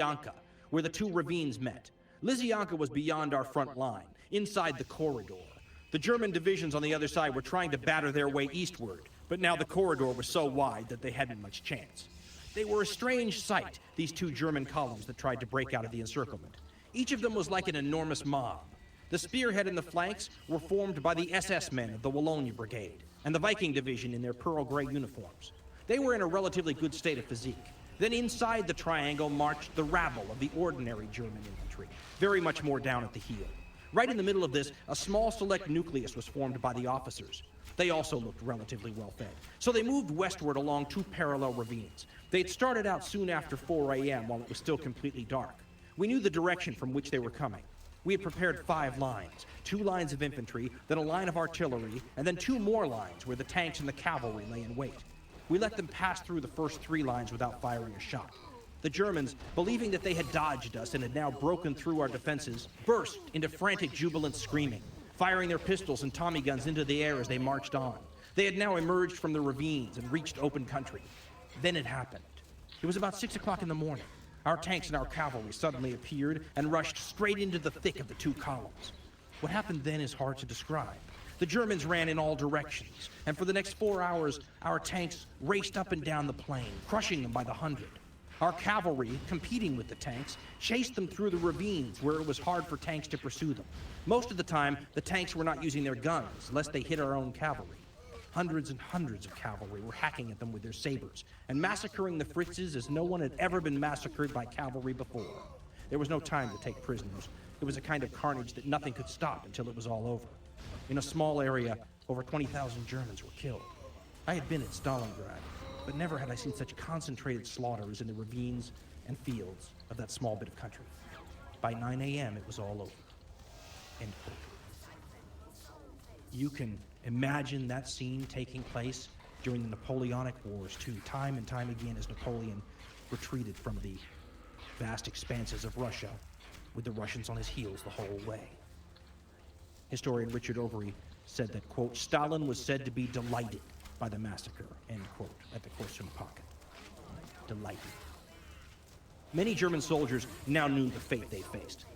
Lysyanka, where the two ravines met. Lysyanka was beyond our front line, inside the corridor. The German divisions on the other side were trying to batter their way eastward, but now the corridor was so wide that they hadn't much chance. They were a strange sight, these two German columns that tried to break out of the encirclement. Each of them was like an enormous mob. The spearhead and the flanks were formed by the SS men of the Wallonia Brigade, and the Viking division in their pearl gray uniforms. They were in a relatively good state of physique. Then inside the triangle marched the rabble of the ordinary German infantry, very much more down at the heel. Right in the middle of this, a small select nucleus was formed by the officers. They also looked relatively well fed, so they moved westward along two parallel ravines. They had started out soon after 4 a.m. while it was still completely dark. We knew the direction from which they were coming. We had prepared 5 lines, 2 lines of infantry, then a line of artillery, and then 2 more lines where the tanks and the cavalry lay in wait. We let them pass through the first 3 lines without firing a shot. The Germans, believing that they had dodged us and had now broken through our defenses, burst into frantic, jubilant screaming, firing their pistols and Tommy guns into the air as they marched on. They had now emerged from the ravines and reached open country. Then it happened. It was about 6 o'clock in the morning. Our tanks and our cavalry suddenly appeared and rushed straight into the thick of the 2 columns. What happened then is hard to describe. The Germans ran in all directions, and for the next 4 hours, our tanks raced up and down the plain, crushing them by the hundred. Our cavalry, competing with the tanks, chased them through the ravines where it was hard for tanks to pursue them. Most of the time, the tanks were not using their guns, lest they hit our own cavalry. Hundreds and hundreds of cavalry were hacking at them with their sabers, and massacring the Fritzes as no one had ever been massacred by cavalry before. There was no time to take prisoners. It was a kind of carnage that nothing could stop until it was all over. In a small area, over 20,000 Germans were killed. I had been at Stalingrad, but never had I seen such concentrated slaughter as in the ravines and fields of that small bit of country. By 9 a.m., it was all over. End quote. You can imagine that scene taking place during the Napoleonic Wars, too, time and time again as Napoleon retreated from the vast expanses of Russia with the Russians on his heels the whole way. Historian Richard Overy said that, quote, Stalin was said to be delighted by the massacre, end quote, at the Korsun pocket. Delighted. Many German soldiers now knew the fate they faced.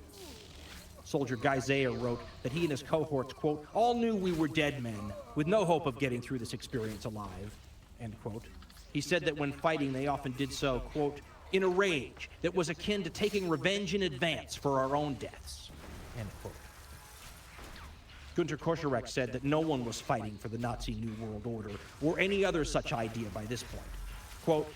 Soldier Guy Zeyer wrote that he and his cohorts, quote, all knew we were dead men with no hope of getting through this experience alive, end quote. He said that when fighting, they often did so, quote, in a rage that was akin to taking revenge in advance for our own deaths, end quote. Günter Koschorek said that no one was fighting for the Nazi New World Order or any other such idea by this point. Quote,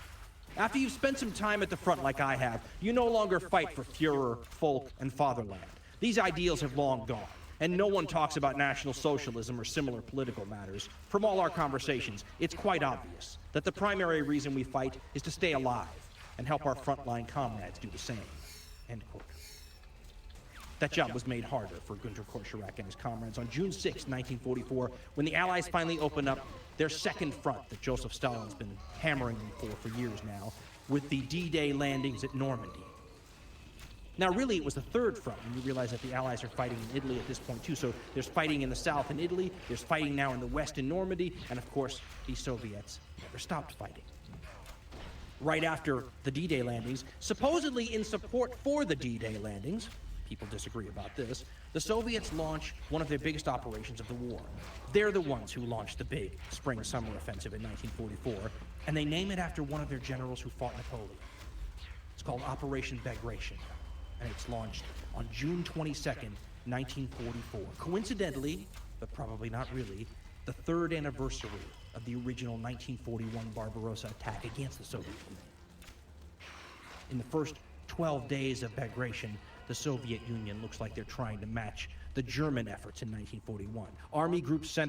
after you've spent some time at the front like I have, you no longer fight for Führer, folk, and fatherland. These ideals have long gone, and no one talks about National Socialism or similar political matters. From all our conversations, it's quite obvious that the primary reason we fight is to stay alive and help our frontline comrades do the same, end quote. That job was made harder for Günter Koschorek and his comrades on June 6, 1944, when the Allies finally opened up their second front that Joseph Stalin's been hammering them for years now, with the D-Day landings at Normandy. Now, really, it was the third front when you realize that the Allies are fighting in Italy at this point, too. So there's fighting in the south in Italy, there's fighting now in the west in Normandy, and of course, the Soviets never stopped fighting. Right after the D-Day landings, supposedly in support for the D-Day landings, people disagree about this, the Soviets launch one of their biggest operations of the war. They're the ones who launched the big spring-summer offensive in 1944, and they name it after one of their generals who fought Napoleon. It's called Operation Bagration, and it's launched on June 22nd, 1944. Coincidentally, but probably not really, the 3rd anniversary of the original 1941 Barbarossa attack against the Soviet Union. In the first 12 days of Bagration, the Soviet Union looks like they're trying to match the German efforts in 1941. Army Group Center